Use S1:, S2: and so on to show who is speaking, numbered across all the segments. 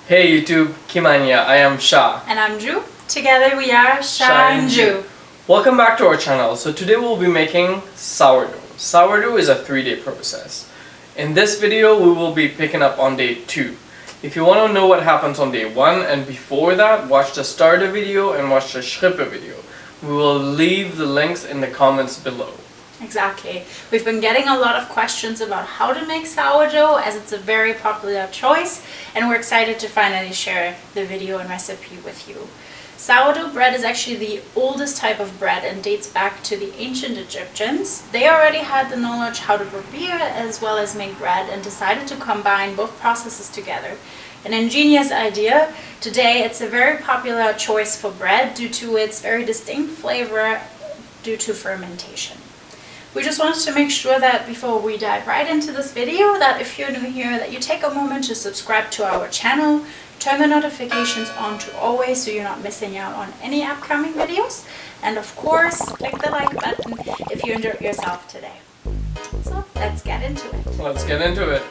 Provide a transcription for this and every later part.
S1: Hey YouTube, Kimania, I am Sha.
S2: And I'm Ju. Together we are Sha and Ju.
S1: Welcome back to our channel. So today we'll be making sourdough. Sourdough is a 3-day process. In this video we will be picking up on day 2. If you want to know what happens on day 1 and before that, watch the starter video and watch the Schrippe video. We will leave the links in the comments below.
S2: Exactly. We've been getting a lot of questions about how to make sourdough, as it's a very popular choice, and we're excited to finally share the video and recipe with you. Sourdough bread is actually the oldest type of bread and dates back to the ancient Egyptians. They already had the knowledge how to prepare as well as make bread and decided to combine both processes together. An ingenious idea. Today it's a very popular choice for bread due to its very distinct flavor due to fermentation. We just wanted to make sure that before we dive right into this video, that if you're new here, that you take a moment to subscribe to our channel, turn the notifications on to always so you're not missing out on any upcoming videos, and of course, click the like button if you enjoyed yourself today. So let's get into it.
S1: Let's get into it.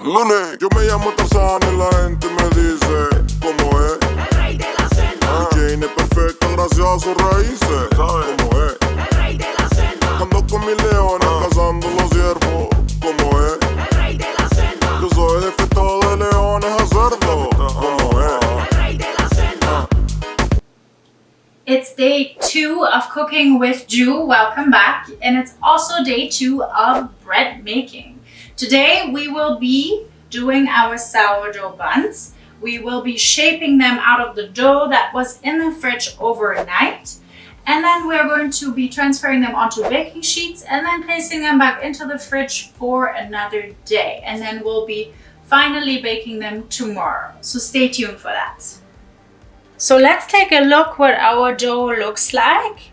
S3: Lunes, yo me llamo Tarzán y la gente me dice ¿cómo es?
S4: El rey de la selva.
S3: Jane es perfecta gracias a sus raíces. ¿Sabes cómo es?
S4: El rey de la selva.
S3: Ando con mis leones cazando los ciervos. ¿Cómo es?
S4: El rey de la selva.
S3: Yo soy de fiesta de leones a cerdo. ¿Cómo es?
S4: El rey de la selva.
S2: It's day 2 of cooking with Ju. Welcome back. And it's also day 2 of bread making. Today we will be doing our sourdough buns. We will be shaping them out of the dough that was in the fridge overnight. And then we're going to be transferring them onto baking sheets and then placing them back into the fridge for another day. And then we'll be finally baking them tomorrow. So stay tuned for that. So let's take a look what our dough looks like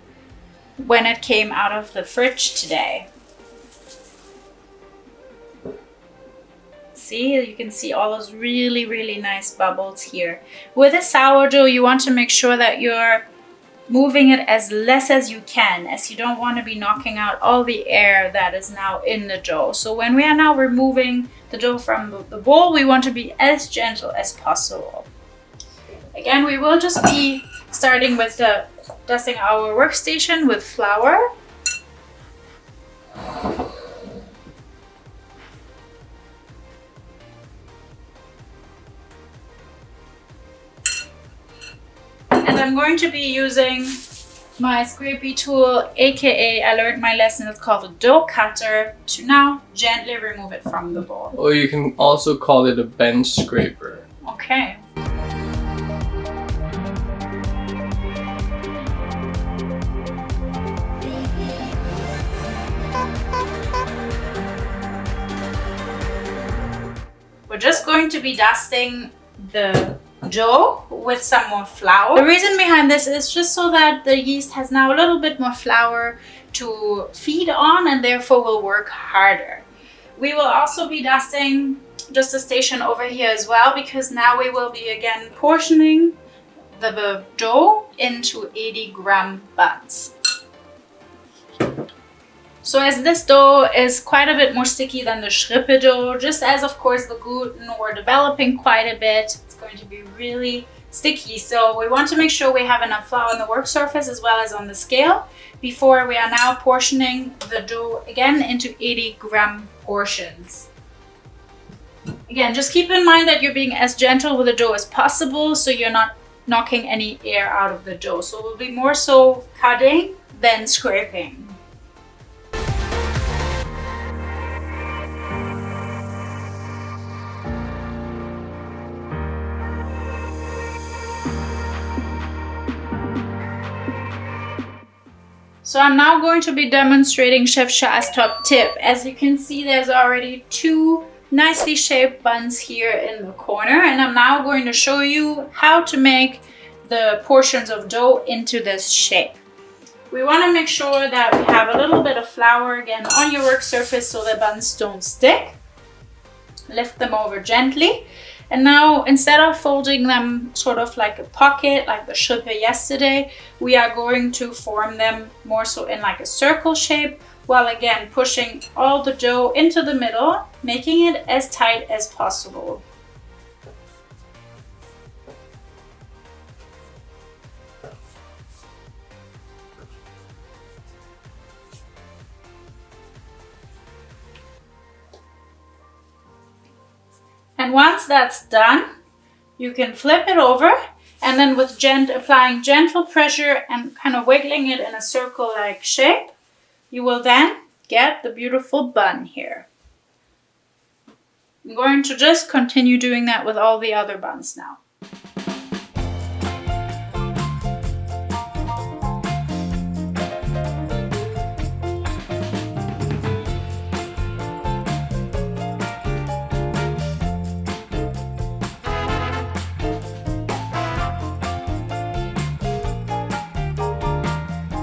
S2: when it came out of the fridge today. See, you can see all those really nice bubbles here. With a sourdough, you want to make sure that you're moving it as less as you can, as you don't want to be knocking out all the air that is now in the dough. So when we are now removing the dough from the bowl, we want to be as gentle as possible. Again, we will just be starting with dusting our workstation with flour. And I'm going to be using my scrapey tool, aka I learned my lesson, it's called a dough cutter, to now gently remove it from the bowl.
S1: Or you can also call it a bench scraper.
S2: Okay. We're just going to be dusting the dough with some more flour. The reason behind this is just so that the yeast has now a little bit more flour to feed on and therefore will work harder. We will also be dusting just a station over here as well, because now we will be again portioning the dough into 80-gram buns. So as this dough is quite a bit more sticky than the Schrippe dough, just as of course the gluten we're developing quite a bit, it's going to be really sticky. So we want to make sure we have enough flour on the work surface as well as on the scale before we are now portioning the dough again into 80-gram portions. Again, just keep in mind that you're being as gentle with the dough as possible so you're not knocking any air out of the dough. So we'll be more so cutting than scraping. So I'm now going to be demonstrating Chef Sha's top tip. As you can see, there's already 2 nicely shaped buns here in the corner, and I'm now going to show you how to make the portions of dough into this shape. We want to make sure that we have a little bit of flour again on your work surface so the buns don't stick. Lift them over gently. And now, instead of folding them sort of like a pocket, like the Schrippe yesterday, we are going to form them more so in like a circle shape while again pushing all the dough into the middle, making it as tight as possible. And once that's done, you can flip it over, and then with applying gentle pressure and kind of wiggling it in a circle-like shape, you will then get the beautiful bun here. I'm going to just continue doing that with all the other buns now.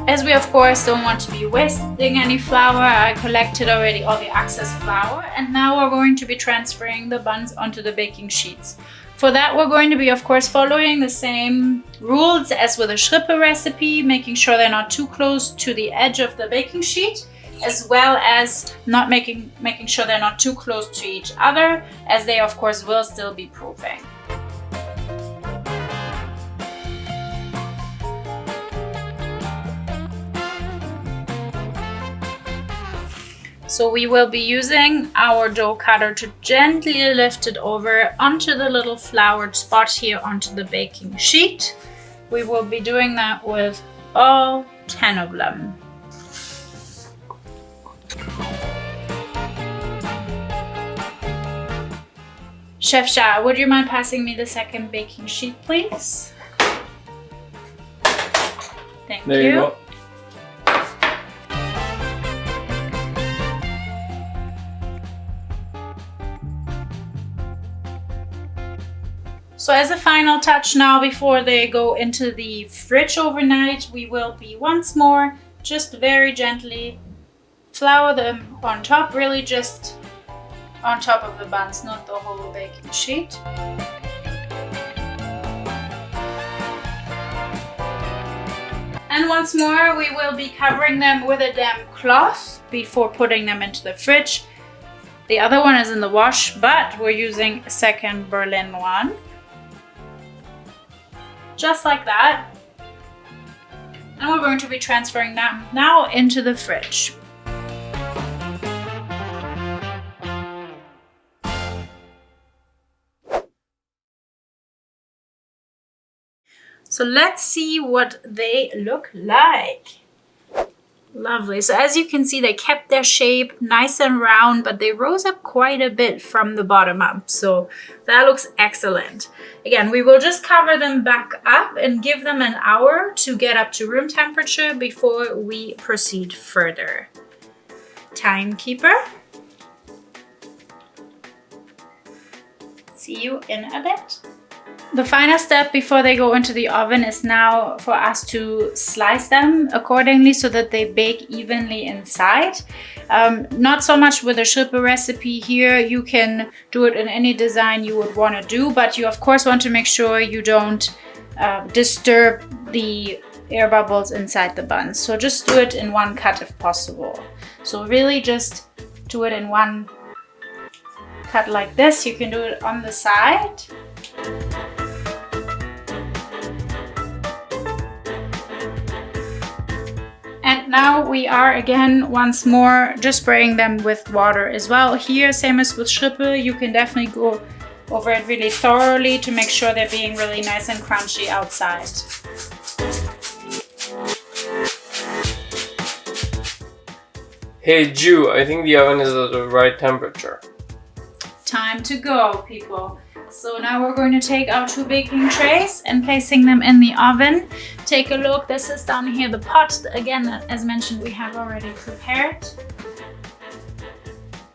S2: As we of course don't want to be wasting any flour, I collected already all the excess flour, and now we're going to be transferring the buns onto the baking sheets. For that we're going to be of course following the same rules as with a Schrippe recipe, making sure they're not too close to the edge of the baking sheet, as well as not making sure they're not too close to each other, as they of course will still be proofing. So we will be using our dough cutter to gently lift it over onto the little floured spot here onto the baking sheet. We will be doing that with all 10 of them. Chef Sha, would you mind passing me the second baking sheet, please? Thank you.
S1: There you go.
S2: So as a final touch now, before they go into the fridge overnight, we will be once more just very gently flour them on top, really just on top of the buns, not the whole baking sheet. And once more, we will be covering them with a damp cloth before putting them into the fridge. The other one is in the wash, but we're using a second Berlin one. Just like that. And we're going to be transferring them now into the fridge. So let's see what they look like. Lovely. So as you can see, they kept their shape nice and round, but they rose up quite a bit from the bottom up. So that looks excellent. Again, we will just cover them back up and give them an hour to get up to room temperature before we proceed further. Timekeeper. See you in a bit. The final step before they go into the oven is now for us to slice them accordingly so that they bake evenly inside. Not so much with a Schrippe recipe here. You can do it in any design you would want to do, but you of course want to make sure you don't disturb the air bubbles inside the buns. So just do it in one cut if possible. So really just do it in one cut like this. You can do it on the side. And now we are again once more just spraying them with water as well. Here, same as with Schrippe, you can definitely go over it really thoroughly to make sure they're being really nice and crunchy outside.
S1: Hey Ju, I think the oven is at the right temperature.
S2: Time to go, people. So now we're going to take our 2 baking trays and placing them in the oven. Take a look, this is down here the pot. Again, as mentioned, we have already prepared.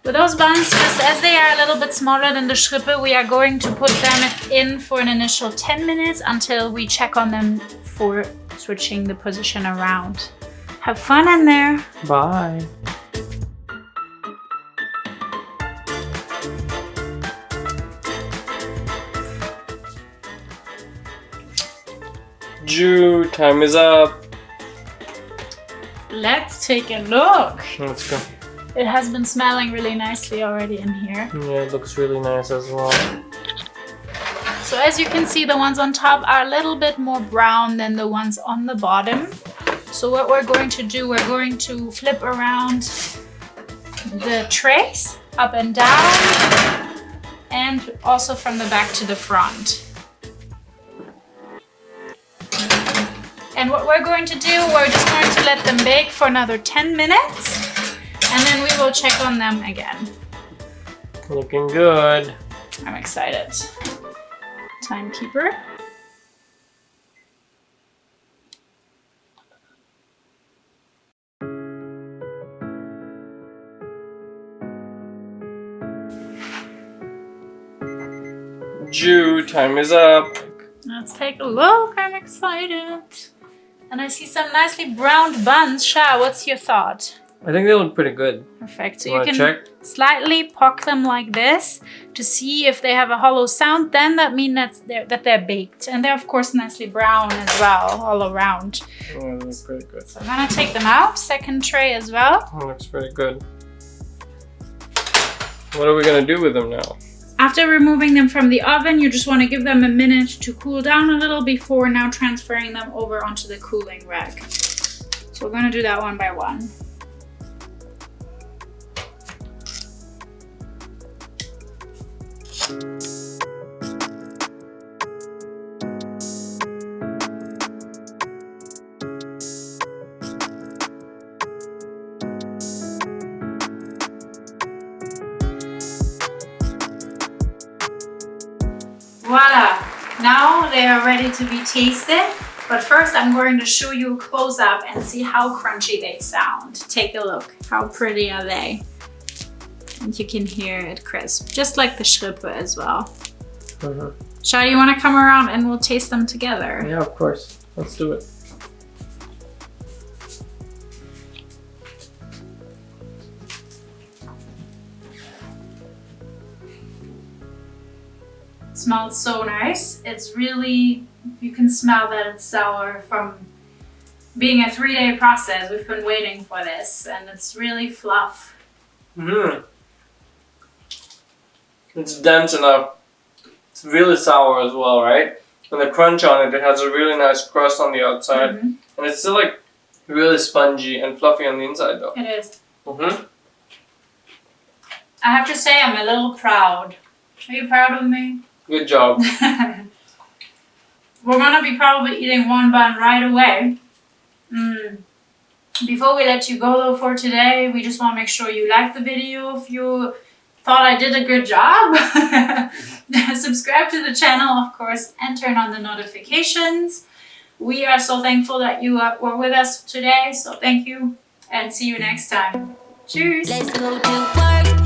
S2: With those buns, just as they are a little bit smaller than the Schrippe, we are going to put them in for an initial 10 minutes until we check on them for switching the position around. Have fun in there.
S1: Bye. Ju, time is up.
S2: let's take a look.
S1: Let's go.
S2: It has been smelling really nicely already in here.
S1: Yeah, it looks really nice as well.
S2: So as you can see, the ones on top are a little bit more brown than the ones on the bottom. So what we're going to do, we're going to flip around the trays up and down, and also from the back to the front. And what we're going to do, we're just going to let them bake for another 10 minutes, and then we will check on them again.
S1: Looking good.
S2: I'm excited. Timekeeper.
S1: Ju, time is up.
S2: Let's take a look. I'm excited. And I see some nicely browned buns. Sha, what's your thought?
S1: I think they look pretty good.
S2: Perfect. So
S1: You
S2: you
S1: wanna
S2: can
S1: check?
S2: slightly poke them like this to see if they have a hollow sound. Then that means that they're baked. And they're of course nicely brown as well, all around.
S1: Oh, they look pretty good.
S2: So I'm gonna take them out. Second tray as well.
S1: That looks pretty good. What are we gonna do with them now?
S2: After removing them from the oven, you just want to give them a minute to cool down a little before now transferring them over onto the cooling rack. So we're going to do that one by one. Voila! Now they are ready to be tasted, but first I'm going to show you a close-up and see how crunchy they sound. Take a look. How pretty are they? And you can hear it crisp, just like the Schrippe as well. Sha, you want to come around and we'll taste them together?
S1: Yeah, of course. Let's do it.
S2: Smells so nice. It's really, you can smell that it's sour from being a 3-day process. We've been waiting for this, and it's really fluff.
S1: It's dense enough. It's really sour as well, right? And the crunch on it, it has a really nice crust on the outside. And it's still like really spongy and fluffy on the inside though.
S2: It is. I have to say I'm a little proud. Are you proud of me?
S1: Good job.
S2: We're gonna be probably eating one bun right away. Before we let you go though for today, we just want to make sure you like the video. If you thought I did a good job, subscribe to the channel, of course, and turn on the notifications. We are so thankful that you were with us today, so thank you, and see you next time. Cheers!
S4: Let's go to work.